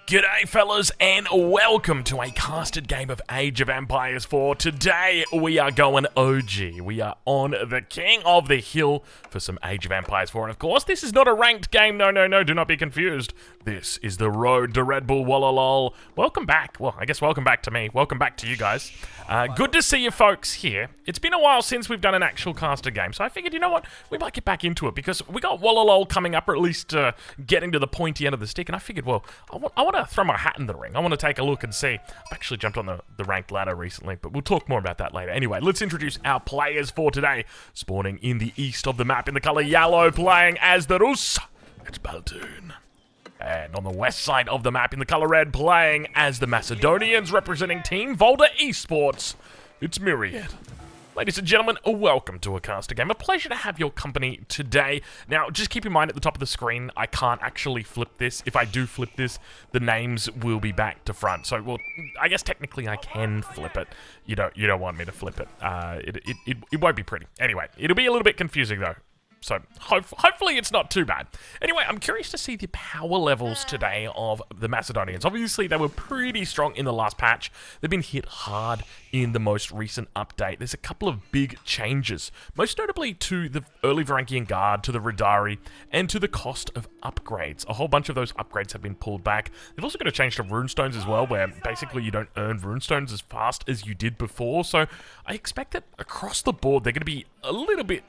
G'day fellas and welcome to a casted game of Age of Empires 4. Today we are going OG. We are on the King of the Hill for some Age of Empires 4. And of course this is not a ranked game, no, do not be confused. This is the road to Red Bull Wallalol. Welcome back. Well, I guess welcome back to me. Welcome back to you guys. Good to see you folks here. It's been a while since we've done an actual casted game, so I figured, you know what, we might get back into it because we got Wallalol coming up, or at least getting to the pointy end of the stick, and I figured, well, I want to throw my hat in the ring. I want to take a look and see. I've actually jumped on the ranked ladder recently, but we'll talk more about that later. Anyway, let's introduce our players for today. Spawning in the east of the map in the color yellow, playing as the Rus, it's Baltoon. And on the west side of the map in the color red, playing as the Macedonians, representing Team Volta Esports, it's Myriad. Ladies and gentlemen, welcome to a caster game. A pleasure to have your company today. Now, just keep in mind at the top of the screen, I can't actually flip this. If I do flip this, the names will be back to front. So, well, I guess technically I can flip it. You don't want me to flip it. It won't be pretty. Anyway, it'll be a little bit confusing though. So, hopefully it's not too bad. Anyway, I'm curious to see the power levels today of the Macedonians. Obviously, they were pretty strong in the last patch. They've been hit hard in the most recent update. There's a couple of big changes, most notably to the early Varangian Guard, to the Radari, and to the cost of upgrades. A whole bunch of those upgrades have been pulled back. They've also got to change to runestones as well, where basically you don't earn runestones as fast as you did before. So, I expect that across the board, they're going to be a little bit,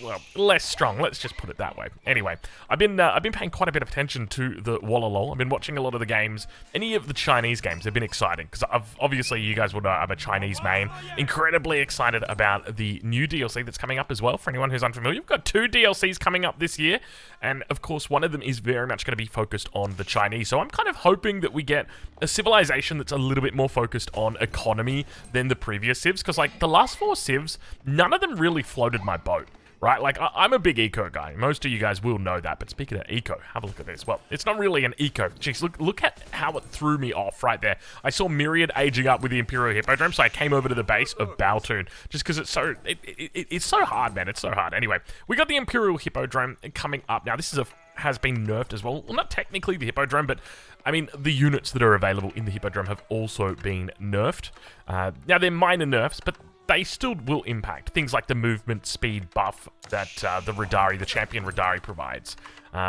well, less strong. Let's just put it that way. Anyway, I've been paying quite a bit of attention to the Wallalol. I've been watching a lot of the games. Any of the Chinese games have been exciting because obviously you guys will know I'm a Chinese main. Incredibly excited about the new DLC that's coming up as well. For anyone who's unfamiliar, we've got 2 DLCs coming up this year, and of course one of them is very much going to be focused on the Chinese. So I'm kind of hoping that we get a civilization that's a little bit more focused on economy than the previous civs, because like the last 4 civs, none of them really floated my boat. Right, like, I'm a big eco guy. Most of you guys will know that, but speaking of eco, have a look at this. Well, it's not really an eco. Jeez, look at how it threw me off right there. I saw Myriad aging up with the Imperial Hippodrome, so I came over to the base of Baltoon, just because it's so, it's so hard, man. It's so hard. Anyway, we got the Imperial Hippodrome coming up. Now, this has been nerfed as well. Well, not technically the Hippodrome, but, I mean, the units that are available in the Hippodrome have also been nerfed. Now, they're minor nerfs, but they still will impact things like the movement speed buff that the Radari, the champion Radari provides.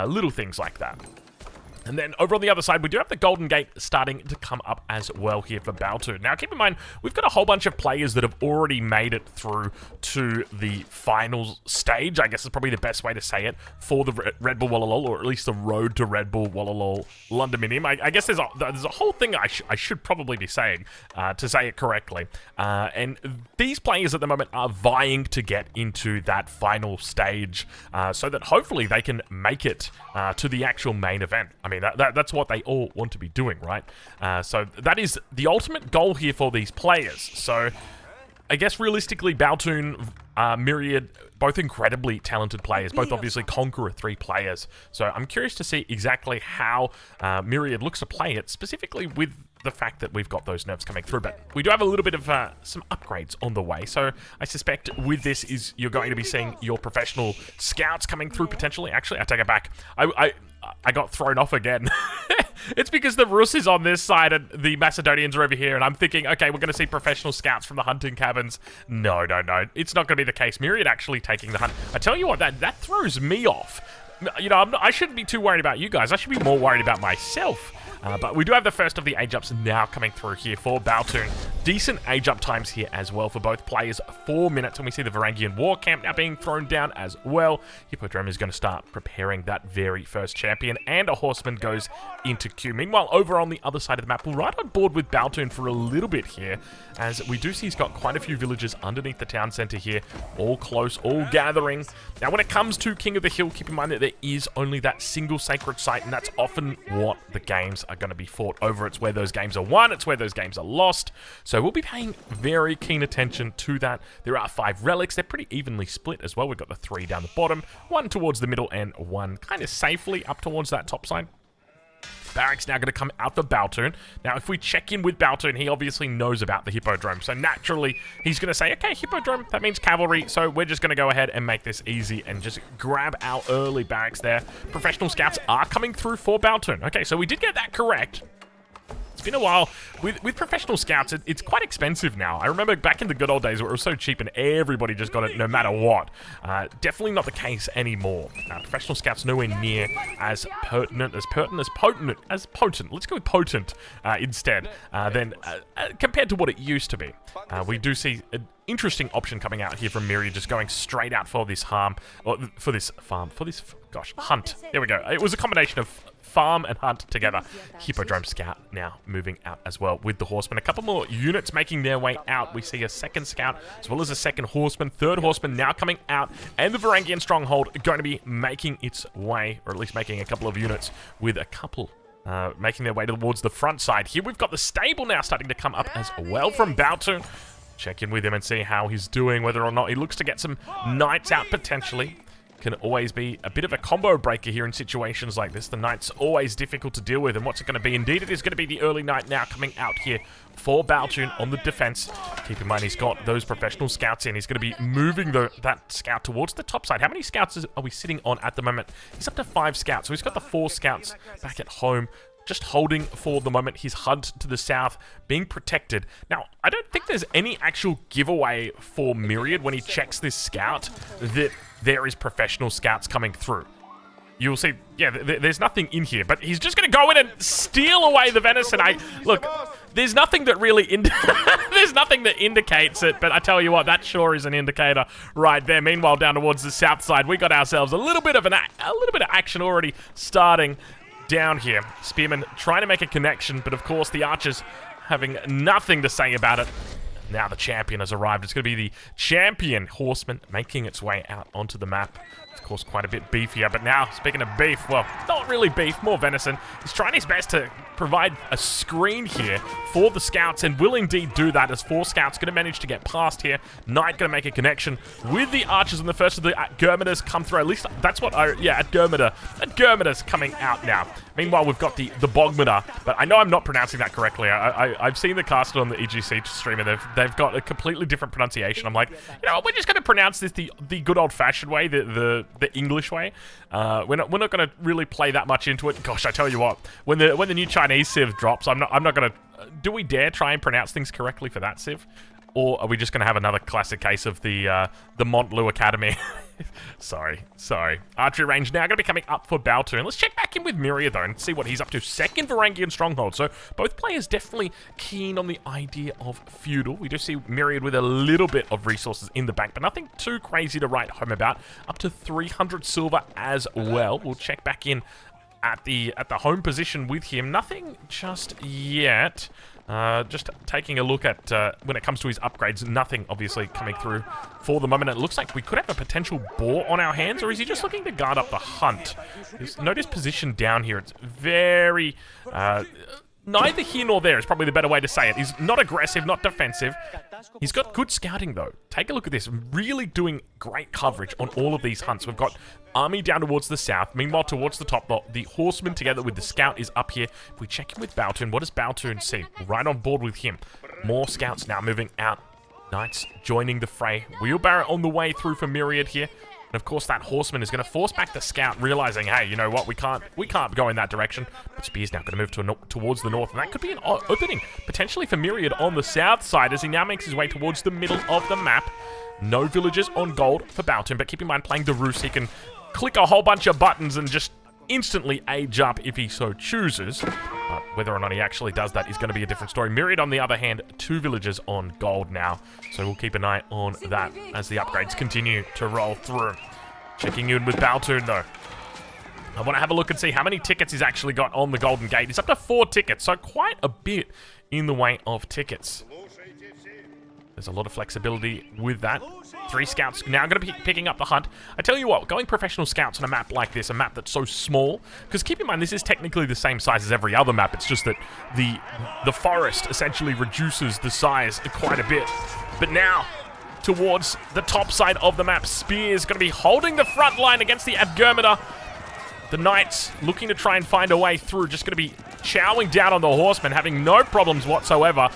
Little things like that. And then over on the other side, we do have the Golden Gate starting to come up as well here for Baltoon. Now, keep in mind, we've got a whole bunch of players that have already made it through to the final stage, I guess is probably the best way to say it, for the Red Bull Wallalol, or at least the road to Red Bull Wallalol Londoninium. I guess there's a whole thing I should probably be saying to say it correctly. And these players at the moment are vying to get into that final stage so that hopefully they can make it to the actual main event. I mean, that's what they all want to be doing, right? So that is the ultimate goal here for these players. So I guess realistically, Baltoon, Myriad, both incredibly talented players, both obviously Conqueror 3 players. So I'm curious to see exactly how Myriad looks to play it, specifically with the fact that we've got those nerfs coming through. But we do have a little bit of some upgrades on the way. So I suspect with this you're going to be seeing your professional scouts coming through potentially. Actually, I take it back. I got thrown off again. It's because the Rus is on this side and the Macedonians are over here, and I'm thinking, okay, we're going to see professional scouts from the hunting cabins. No. It's not going to be the case. Myriad actually taking the hunt. I tell you what, that throws me off. You know, I shouldn't be too worried about you guys. I should be more worried about myself. But we do have the first of the age ups now coming through here for Baltoon. Decent age up times here as well for both players, 4 minutes, and we see the Varangian war camp now being thrown down as well. Hippodrome is going to start preparing that very first champion, and a horseman goes into queue. Meanwhile, over on the other side of the map, we're right on board with Baltoon for a little bit here, as we do see he's got quite a few villages underneath the town centre here, all close, all gathering. Now, when it comes to King of the Hill, keep in mind that there is only that single sacred site, and that's often what the games are going to be fought over. It's where those games are won, it's where those games are lost. So we'll be paying very keen attention to that. There are 5 relics. They're pretty evenly split as well. We've got the 3 down the bottom, 1 towards the middle, and 1 kind of safely up towards that top side. Barracks now going to come out for Baltoon. Now, if we check in with Baltoon, he obviously knows about the Hippodrome. So naturally, he's going to say, okay, Hippodrome, that means cavalry. So we're just going to go ahead and make this easy and just grab our early barracks there. Professional scouts are coming through for Baltoon. Okay, so we did get that correct. It's been a while. With professional scouts, it's quite expensive now. I remember back in the good old days where it was so cheap and everybody just got it no matter what. Definitely not the case anymore. Professional scouts nowhere near as potent. Let's go with potent instead than compared to what it used to be. We do see an interesting option coming out here from Myriad, just going straight out for this hunt. There we go. It was a combination of farm and hunt together. Hippodrome Scout now moving out as well with the horseman. A couple more units making their way out. We see a second scout as well as a second horseman. Third horseman now coming out, and the Varangian stronghold going to be making its way, or at least making a couple of units with a couple making their way towards the front side. Here we've got the stable now starting to come up as well from Bautu. Check in with him and see how he's doing, whether or not he looks to get some knights out potentially. Can always be a bit of a combo breaker here in situations like this. The knight's always difficult to deal with, and what's it going to be? Indeed, it is going to be the early knight now coming out here for Baltune on the defense. Keep in mind, he's got those professional scouts in. He's going to be moving that scout towards the top side. How many scouts are we sitting on at the moment? He's up to 5 scouts, so he's got the 4 scouts back at home, just holding for the moment his hunt to the south, being protected. Now, I don't think there's any actual giveaway for Myriad when he checks this scout that there is professional scouts coming through. You'll see, yeah, there's nothing in here, but he's just going to go in and steal away the venison. Look, there's nothing that really there's nothing that indicates it, but I tell you what, that sure is an indicator right there. Meanwhile, down towards the south side, we got ourselves a little bit of action already starting down here. Spearman trying to make a connection, but of course the archers having nothing to say about it. Now the champion has arrived. It's going to be the champion horseman making its way out onto the map. Of course, quite a bit beefier, but now, speaking of beef, well, not really beef, more venison. He's trying his best to provide a screen here for the scouts, and will indeed do that as 4 scouts going to manage to get past here. Knight going to make a connection with the archers, and the first of the Germiners come through. At least that's what Germiners coming out now. Meanwhile, we've got the Bogminer, but I know I'm not pronouncing that correctly. I've seen the cast on the EGC stream, and they've got a completely different pronunciation. I'm like, you know, we're just going to pronounce this the good old-fashioned way, the English way. We're not going to really play that much into it. Gosh, I tell you what, when the new Chinese civ drops, I'm not going to. Do we dare try and pronounce things correctly for that civ, or are we just going to have another classic case of the Montlu Academy? Sorry. Archery range now going to be coming up for Baltu. And let's check back in with Myriad, though, and see what he's up to. Second Varangian stronghold. So both players definitely keen on the idea of Feudal. We do see Myriad with a little bit of resources in the bank, but nothing too crazy to write home about. Up to 300 silver as well. We'll check back in at the home position with him. Nothing just yet. Just taking a look at when it comes to his upgrades, nothing obviously coming through for the moment. It looks like we could have a potential boar on our hands, or is he just looking to guard up the hunt? Notice position down here. It's very... neither here nor there is probably the better way to say it. He's not aggressive, not defensive. He's got good scouting, though. Take a look at this. Really doing great coverage on all of these hunts. We've got army down towards the south. Meanwhile, towards the top, the horseman together with the scout is up here. If we check in with Baltun, what does Baltun see? Right on board with him. More scouts now moving out. Knights joining the fray. Wheelbarrow on the way through for Myriad here. And of course, that horseman is going to force back the scout, realizing, hey, you know what, we can't go in that direction. But Spear's now going to move towards the north, and that could be an opening potentially for Myriad on the south side as he now makes his way towards the middle of the map. No villagers on gold for Baltun, but keep in mind, playing Darus, he can click a whole bunch of buttons and just instantly age up if he so chooses. But whether or not he actually does that is going to be a different story. Myriad, on the other hand, 2 villagers on gold now. So we'll keep an eye on that as the upgrades continue to roll through. Checking in with Baltun, though. I want to have a look and see how many tickets he's actually got on the Golden Gate. He's up to 4 tickets, so quite a bit in the way of tickets. There's a lot of flexibility with that. 3 scouts now going to be picking up the hunt. I tell you what, going professional scouts on a map like this, a map that's so small, because keep in mind, this is technically the same size as every other map. It's just that the forest essentially reduces the size quite a bit. But now, towards the top side of the map, Spear's going to be holding the front line against the Abgermida. The Knights looking to try and find a way through, just going to be chowing down on the horsemen, having no problems whatsoever.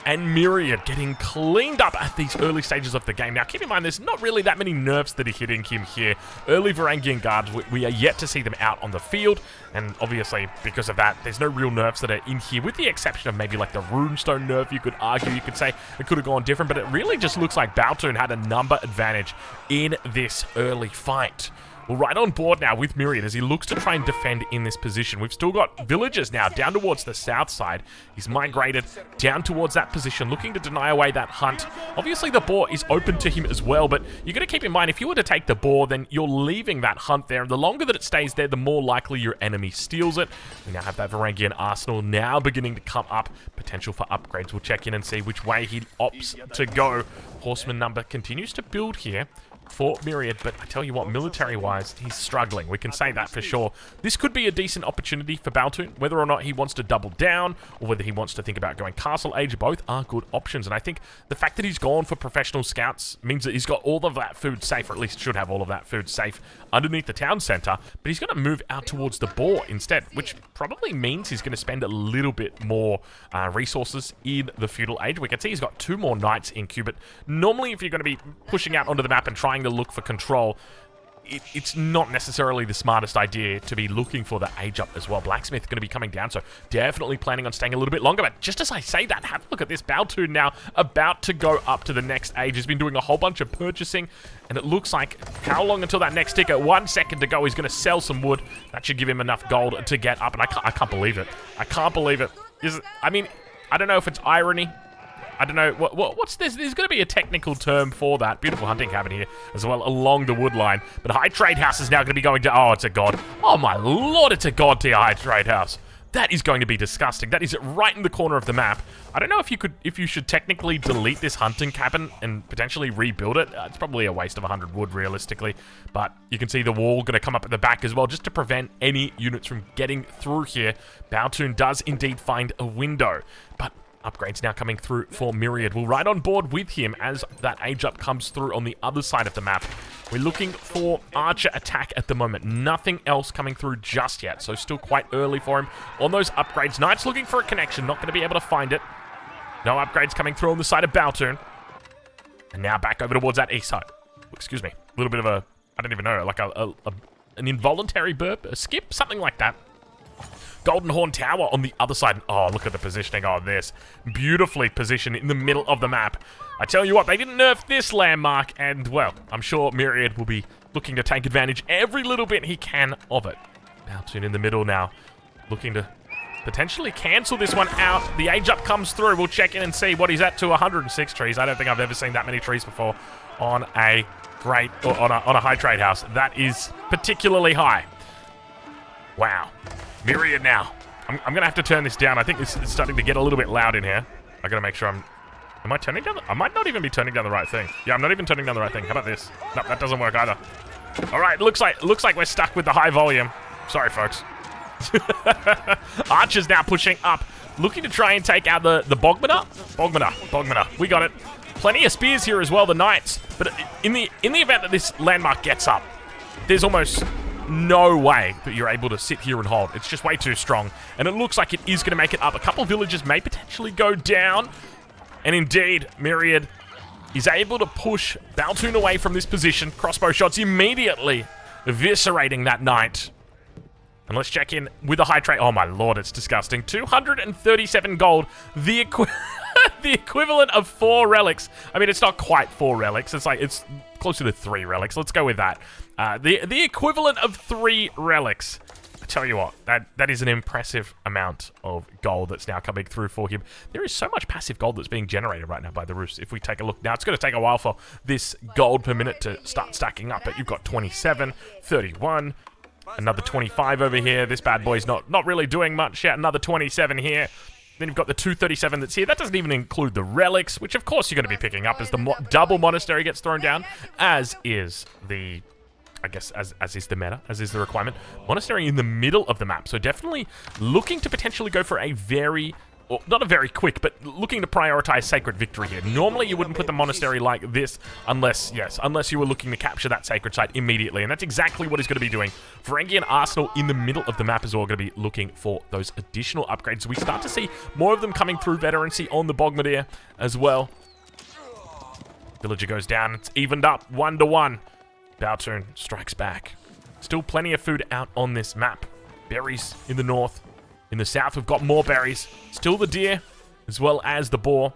And Myriad getting cleaned up at these early stages of the game. Now, keep in mind, there's not really that many nerfs that are hitting him here. Early Varangian Guards, we are yet to see them out on the field. And obviously, because of that, there's no real nerfs that are in here, with the exception of maybe like the Runestone nerf. You could argue, you could say it could have gone different, but it really just looks like Baltoon had a number advantage in this early fight. Well, right on board now with Myriad as he looks to try and defend in this position. We've still got villagers now down towards the south side. He's migrated down towards that position, looking to deny away that hunt. Obviously, the boar is open to him as well, but you're going to keep in mind, if you were to take the boar, then you're leaving that hunt there. And the longer that it stays there, the more likely your enemy steals it. We now have that Varangian arsenal now beginning to come up. Potential for upgrades. We'll check in and see which way he opts to go. Horseman number continues to build here for Myriad, but I tell you what, military-wise, he's struggling. We can say that for sure. This could be a decent opportunity for Baltoon, whether or not he wants to double down, or whether he wants to think about going Castle Age. Both are good options, and I think the fact that he's gone for professional scouts means that he's got all of that food safe, or at least should have all of that food safe underneath the town centre, but he's going to move out towards the boar instead, which probably means he's going to spend a little bit more resources in the Feudal Age. We can see he's got 2 more knights in queue, but normally if you're going to be pushing out onto the map and trying to look for control, it's not necessarily the smartest idea to be looking for the age up as well. Blacksmith going to be coming down, so definitely planning on staying a little bit longer. But just as I say that, have a look at this. Baltoon now about to go up to the next age. He's been doing a whole bunch of purchasing, and it looks like, how long until that next ticker? 1 second to go. He's going to sell some wood. That should give him enough gold to get up, and I can't believe it. I can't believe it. I mean, I don't know if it's irony. I don't know, what's this? There's going to be a technical term for that. Beautiful hunting cabin here as well along the wood line. But High Trade House is now going to be going to... Oh, it's a god. Oh, my lord, it's a god tier High Trade House. That is going to be disgusting. That is right in the corner of the map. I don't know if you should technically delete this hunting cabin and potentially rebuild it. It's probably a waste of 100 wood, realistically. But you can see the wall going to come up at the back as well, just to prevent any units from getting through here. Baltoon does indeed find a window. But upgrades now coming through for Myriad. We'll ride on board with him as that age up comes through on the other side of the map. We're looking for archer attack at the moment. Nothing else coming through just yet, so still quite early for him on those upgrades. Knight's looking for a connection, not going to be able to find it. No upgrades coming through on the side of Baltoon. And now back over towards that east side. Excuse me. A little bit of a, I don't even know, like an involuntary burp, a skip, something like that. Golden Horn Tower on the other side. Oh, look at the positioning on this. Beautifully positioned in the middle of the map. I tell you what, they didn't nerf this landmark, and, well, I'm sure Myriad will be looking to take advantage every little bit he can of it. Baltoon in the middle now, looking to potentially cancel this one out. The age up comes through. We'll check in and see what he's at to 106 trees. I don't think I've ever seen that many trees before on a on a High Trade House. That is particularly high. Wow. Myriad now. I'm going to have to turn this down. I think it's starting to get a little bit loud in here. I got to make sure am I turning down I might not even be turning down the right thing. Yeah, I'm not even turning down the right thing. How about this? No, that doesn't work either. All right, looks like we're stuck with the high volume. Sorry, folks. Archer's now pushing up, looking to try and take out the Bogmana. Bogmana. We got it. Plenty of spears here as well, the knights. But in the event that this landmark gets up, there's almost no way that you're able to sit here and hold. It's just way too strong. And it looks like it is going to make it up. A couple villages may potentially go down. And indeed, Myriad is able to push Baltoon away from this position. Crossbow shots immediately eviscerating that knight. And let's check in with the High Trade. Oh my lord, it's disgusting. 237 gold. The equivalent of 4 relics. I mean, it's not quite 4 relics. It's closer to 3 relics. Let's go with that. The equivalent of 3 relics. I tell you what, that is an impressive amount of gold that's now coming through for him. There is so much passive gold that's being generated right now by the Roos. If we take a look now, it's going to take a while for this gold per minute to start stacking up, but you've got 27, 31, another 25 over here. This bad boy's not really doing much yet. Another 27 here. Then you've got the 237 that's here. That doesn't even include the relics, which of course you're going to be picking up as the double monastery gets thrown down, as is the... I guess as is the meta, as is the requirement. Monastery in the middle of the map, so definitely looking to potentially go for a very or not a very quick, but looking to prioritize sacred victory here. Normally, you wouldn't put the monastery like this unless you were looking to capture that sacred site immediately, and that's exactly what he's going to be doing. Varangian Arsenal in the middle of the map is all going to be looking for those additional upgrades. So we start to see more of them coming through veterancy on the Bogmadir as well. Villager goes down. It's evened up 1-1. Baltun strikes back. Still plenty of food out on this map. Berries in the north. In the south, we've got more berries. Still the deer, as well as the boar.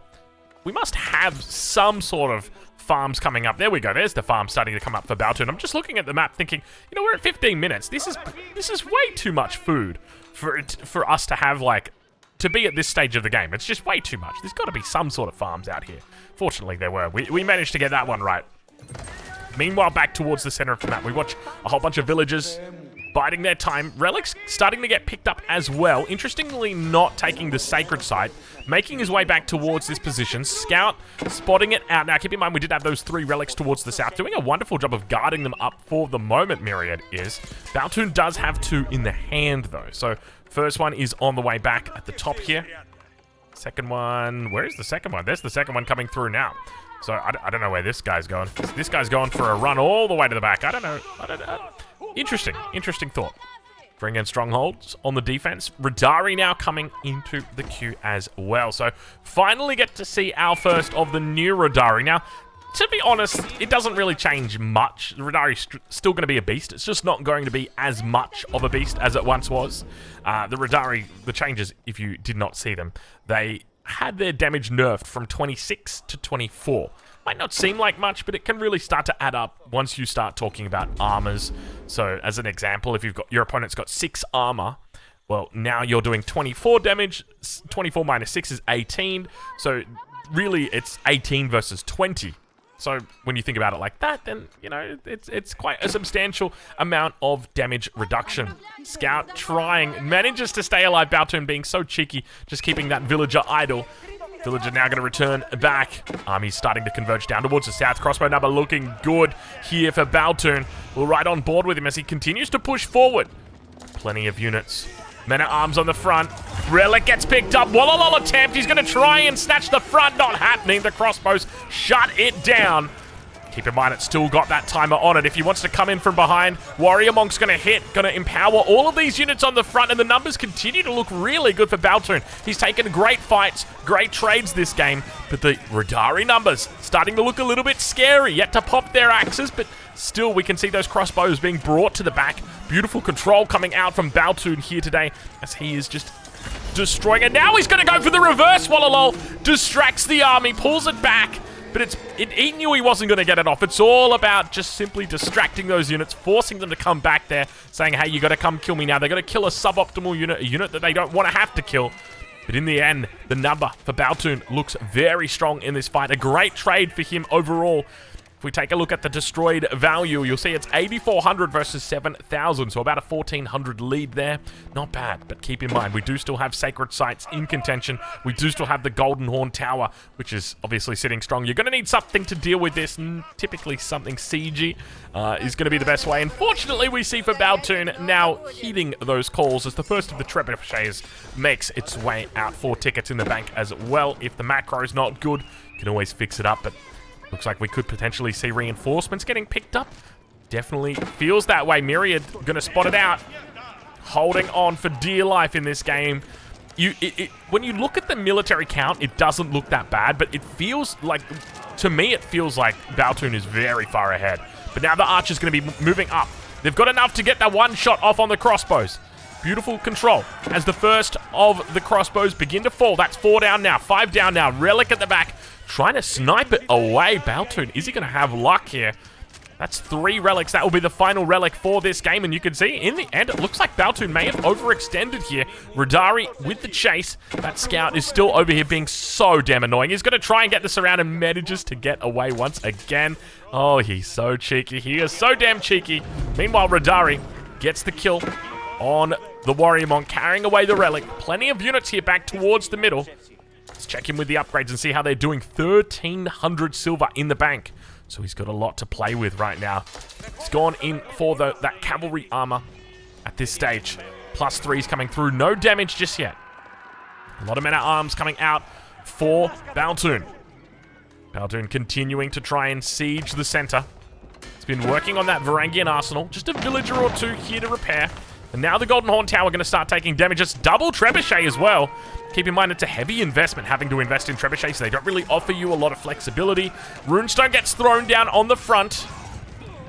We must have some sort of farms coming up. There we go. There's the farm starting to come up for Baltun. I'm just looking at the map thinking, you know, we're at 15 minutes. This is way too much food for us to have, like, to be at this stage of the game. It's just way too much. There's got to be some sort of farms out here. Fortunately, there were. We managed to get that one right. Meanwhile, back towards the center of the map, we watch a whole bunch of villagers biding their time. Relics starting to get picked up as well. Interestingly, not taking the sacred site, making his way back towards this position. Scout spotting it out. Now, keep in mind, we did have those 3 relics towards the south, doing a wonderful job of guarding them up for the moment, Myriad is. Baltun does have 2 in the hand, though. So, first one is on the way back at the top here. Second one, where is the second one? There's the second one coming through now. So, I don't know where this guy's going. This guy's going for a run all the way to the back. I don't know. Interesting thought. Bring in strongholds on the defense. Radari now coming into the queue as well. So, finally get to see our first of the new Radari. Now, to be honest, it doesn't really change much. Radari's still going to be a beast. It's just not going to be as much of a beast as it once was. The Radari, the changes, if you did not see them, they had their damage nerfed from 26 to 24. Might not seem like much, but it can really start to add up once you start talking about armors. So, as an example, if you've got your opponent's got 6 armor, well, now you're doing 24 damage. 24 minus 6 is 18. So, really, it's 18 versus 20. So, when you think about it like that, then, you know, it's quite a substantial amount of damage reduction. Scout manages to stay alive. Baltun being so cheeky, just keeping that villager idle. Villager now going to return back. Army's starting to converge down towards the south. Crossbow number looking good here for Baltun. We're right on board with him as he continues to push forward. Plenty of units. Men-at-arms on the front. Relic gets picked up. Wallaloll attempt. He's going to try and snatch the front. Not happening. The crossbows shut it down. Keep in mind, it's still got that timer on it. If he wants to come in from behind, Warrior Monk's going to hit, going to empower all of these units on the front, and the numbers continue to look really good for Baltun. He's taken great fights, great trades this game, but the Radari numbers starting to look a little bit scary. Yet to pop their axes, but still we can see those crossbows being brought to the back. Beautiful control coming out from Baltun here today as he is just destroying it. Now he's going to go for the reverse. Wallaloll distracts the army, pulls it back. But he knew he wasn't going to get it off. It's all about just simply distracting those units, forcing them to come back there, saying, hey, you got to come kill me now. They're going to kill a suboptimal unit, a unit that they don't want to have to kill. But in the end, the number for Baltun looks very strong in this fight. A great trade for him overall. If we take a look at the destroyed value, you'll see it's 8,400 versus 7,000, so about a 1,400 lead there. Not bad, but keep in mind, we do still have sacred sites in contention. We do still have the Golden Horn Tower, which is obviously sitting strong. You're going to need something to deal with this. Typically, something siegey is going to be the best way. Unfortunately, we see for Baltun now heeding those calls as the first of the trebuchets makes its way out. 4 tickets in the bank as well. If the macro is not good, you can always fix it up, but looks like we could potentially see reinforcements getting picked up. Definitely feels that way. Myriad gonna spot it out. Holding on for dear life in this game. When you look at the military count, it doesn't look that bad, but it feels like, to me, it feels like Baltun is very far ahead. But now the archer's gonna be moving up. They've got enough to get that one shot off on the crossbows. Beautiful control as the first of the crossbows begin to fall. That's 4 down now, 5 down now. Relic at the back, trying to snipe it away. Baltun, is he going to have luck here? That's 3 relics. That will be the final relic for this game. And you can see, in the end, it looks like Baltun may have overextended here. Radari with the chase. That scout is still over here being so damn annoying. He's going to try and get this around and manages to get away once again. Oh, he's so cheeky. He is so damn cheeky. Meanwhile, Radari gets the kill on the Warrior Monk, carrying away the relic. Plenty of units here back towards the middle. Let's check in with the upgrades and see how they're doing. 1,300 silver in the bank. So he's got a lot to play with right now. He's gone in for that cavalry armor at this stage. +3s coming through. No damage just yet. A lot of men-at-arms coming out for Baltoon. Baltoon continuing to try and siege the center. It's been working on that Varangian arsenal. Just a villager or two here to repair. And now the Golden Horn Tower going to start taking damage. It's double trebuchet as well. Keep in mind, it's a heavy investment having to invest in trebuchets. So they don't really offer you a lot of flexibility. Runestone gets thrown down on the front.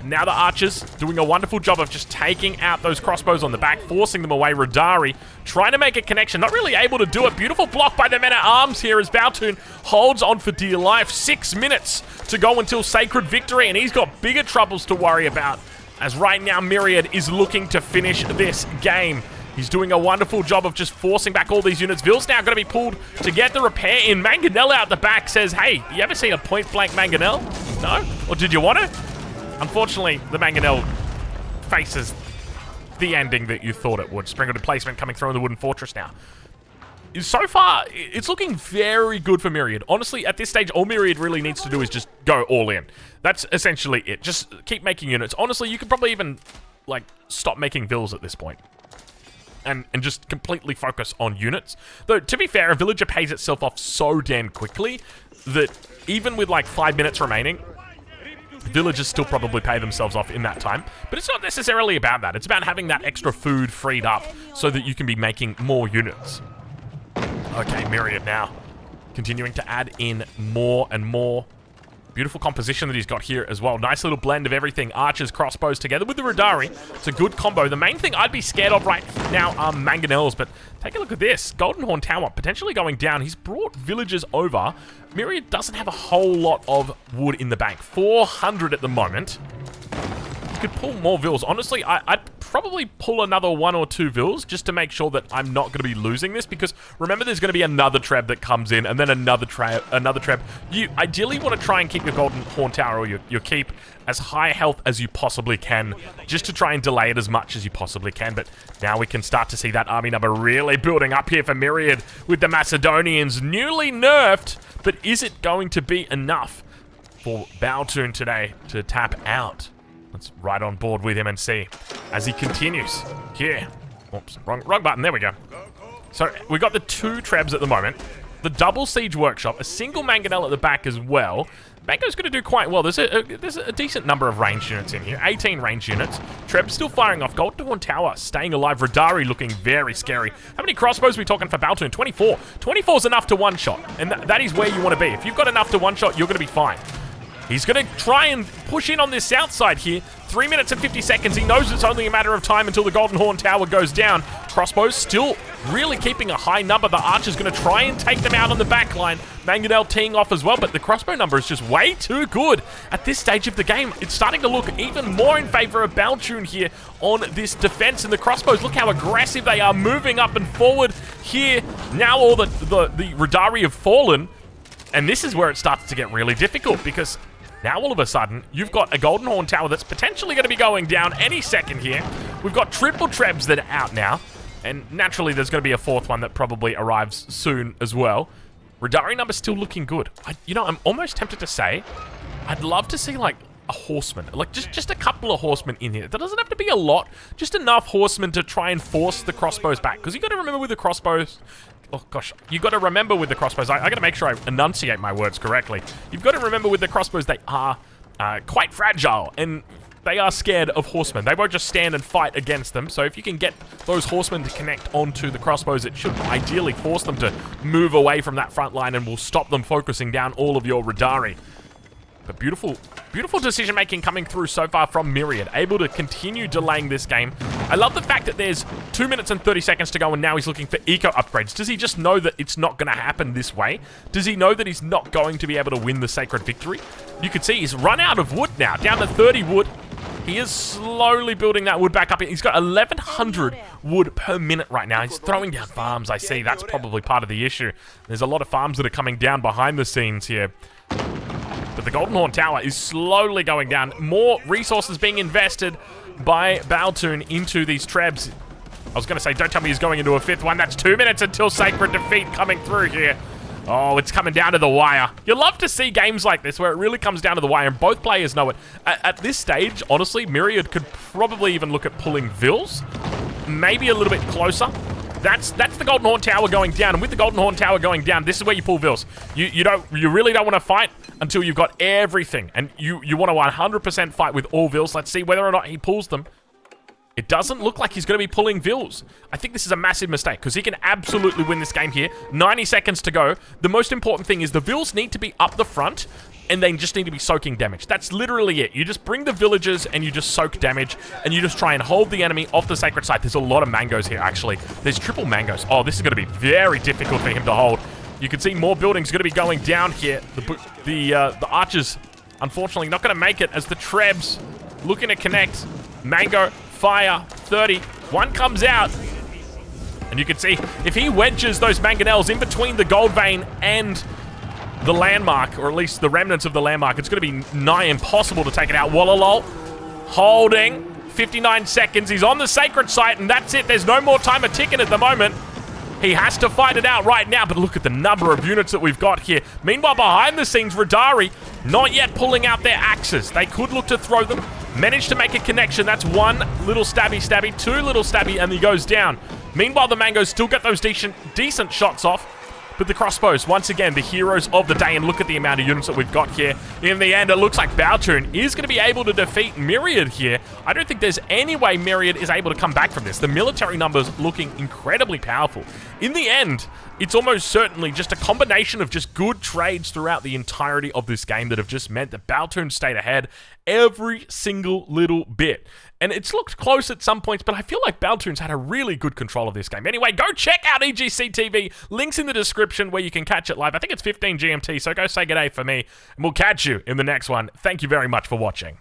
And now the archers doing a wonderful job of just taking out those crossbows on the back, forcing them away. Rodari trying to make a connection, not really able to do it. Beautiful block by the men-at-arms here as Baltoon holds on for dear life. 6 minutes to go until Sacred Victory, and he's got bigger troubles to worry about, as right now Myriad is looking to finish this game. He's doing a wonderful job of just forcing back all these units. Ville's now going to be pulled to get the repair in. Mangonel out the back says, hey, you ever seen a point-blank Mangonel? No? Or did you want it? Unfortunately, the Mangonel faces the ending that you thought it would. Spring-loaded placement coming through in the Wooden Fortress now. So far, it's looking very good for Myriad. Honestly, at this stage, all Myriad really needs to do is just go all in. That's essentially it. Just keep making units. Honestly, you could probably even, like, stop making vills at this point. And just completely focus on units. Though, to be fair, a villager pays itself off so damn quickly that even with, like, 5 minutes remaining, villagers still probably pay themselves off in that time. But it's not necessarily about that. It's about having that extra food freed up so that you can be making more units. Okay, Myriad now continuing to add in more and more. Beautiful composition that he's got here as well. Nice little blend of everything. Archers, crossbows together with the Rodari. It's a good combo. The main thing I'd be scared of right now are Mangonels, but take a look at this. Golden Horn Tower potentially going down. He's brought villagers over. Myriad doesn't have a whole lot of wood in the bank. 400 at the moment. You could pull more vills. Honestly, I'd probably pull another 1 or 2 vills just to make sure that I'm not going to be losing this, because remember, there's going to be another treb that comes in, and then another treb. You ideally want to try and keep your Golden Horn Tower or your keep as high health as you possibly can, just to try and delay it as much as you possibly can. But now we can start to see that army number really building up here for Myriad with the Macedonians newly nerfed. But is it going to be enough for Baltoon today to tap out? Let's ride on board with him and see as he continues here. Oops, wrong button. There we go. So we got the 2 trebs at the moment, the double siege workshop, a single Mangonel at the back as well. Mango's going to do quite well. There's a decent number of range units in here. 18 range units. Treb still firing off. Golden Horn Tower staying alive. Rodari looking very scary. How many crossbows are we talking for Baltoon? 24. 24 is enough to one-shot, and that is where you want to be. If you've got enough to one-shot, you're going to be fine. He's going to try and push in on this south side here. 3 minutes and 50 seconds. He knows it's only a matter of time until the Golden Horn Tower goes down. Crossbows still really keeping a high number. The Archer's going to try and take them out on the back line. Mangonel teeing off as well, but the crossbow number is just way too good at this stage of the game. It's starting to look even more in favor of Baltoon here on this defense. And the crossbows, look how aggressive they are, moving up and forward here. Now all the Rodari have fallen, and this is where it starts to get really difficult, because now, all of a sudden, you've got a Golden Horn Tower that's potentially going to be going down any second here. We've got triple trebs that are out now. And naturally, there's going to be a 4th one that probably arrives soon as well. Rodari number's still looking good. I'm almost tempted to say, I'd love to see, like, a horseman. Like, just a couple of horsemen in here. That doesn't have to be a lot. Just enough horsemen to try and force the crossbows back. Because you got to remember with the crossbows... Oh, gosh. You've got to remember with the crossbows, I got to make sure I enunciate my words correctly. You've got to remember with the crossbows, they are quite fragile, and they are scared of horsemen. They won't just stand and fight against them, so if you can get those horsemen to connect onto the crossbows, it should ideally force them to move away from that front line and will stop them focusing down all of your Rodari. But beautiful decision-making coming through so far from Myriad, able to continue delaying this game. I love the fact that there's 2 minutes and 30 seconds to go, and now he's looking for eco upgrades. Does he just know that it's not going to happen this way? Does he know that he's not going to be able to win the Sacred Victory? You can see he's run out of wood now, down to 30 wood. He is slowly building that wood back up. He's got 1,100 wood per minute right now. He's throwing down farms, I see. That's probably part of the issue. There's a lot of farms that are coming down behind the scenes here. But the Golden Horn Tower is slowly going down. More resources being invested by Baltoon into these trebs. I was going to say, don't tell me he's going into a 5th one. That's 2 minutes until Sacred Defeat coming through here. Oh, it's coming down to the wire. You love to see games like this where it really comes down to the wire, and both players know it. At this stage, honestly, Myriad could probably even look at pulling vills. Maybe a little bit closer. That's the Golden Horn Tower going down, and with the Golden Horn Tower going down, this is where you pull Vils. You really don't want to fight until you've got everything, and you want to 100% fight with all Vils. Let's see whether or not he pulls them. It doesn't look like he's going to be pulling Vils. I think this is a massive mistake, because he can absolutely win this game here. 90 seconds to go. The most important thing is the Vils need to be up the front, and they just need to be soaking damage. That's literally it. You just bring the villagers, and you just soak damage, and you just try and hold the enemy off the sacred site. There's a lot of mangoes here, actually. There's triple mangoes. Oh, this is going to be very difficult for him to hold. You can see more buildings going to be going down here. The archers, unfortunately, not going to make it as the Trebs looking to connect. Mango, fire, 30. One comes out. And you can see, if he wedges those mangonels in between the gold vein and the landmark, or at least the remnants of the landmark, it's going to be nigh impossible to take it out. Wallalol holding 59 seconds. He's on the sacred site, and that's it. There's no more timer ticking at the moment. He has to fight it out right now, but look at the number of units that we've got here. Meanwhile, behind the scenes, Radari not yet pulling out their axes. They could look to throw them. Managed to make a connection. That's one little stabby, two little stabby, and he goes down. Meanwhile, the Mangoes still get those decent shots off. But the crossbows, once again, the heroes of the day, and look at the amount of units that we've got here. In the end, it looks like Baltoon is going to be able to defeat Myriad here. I don't think there's any way Myriad is able to come back from this. The military numbers looking incredibly powerful. In the end, it's almost certainly just a combination of just good trades throughout the entirety of this game that have just meant that Baltoon stayed ahead every single little bit. And it's looked close at some points, but I feel like Baltoon's had a really good control of this game. Anyway, go check out EGC TV. Links in the description where you can catch it live. I think it's 15 GMT, so go say good day for me, and we'll catch you in the next one. Thank you very much for watching.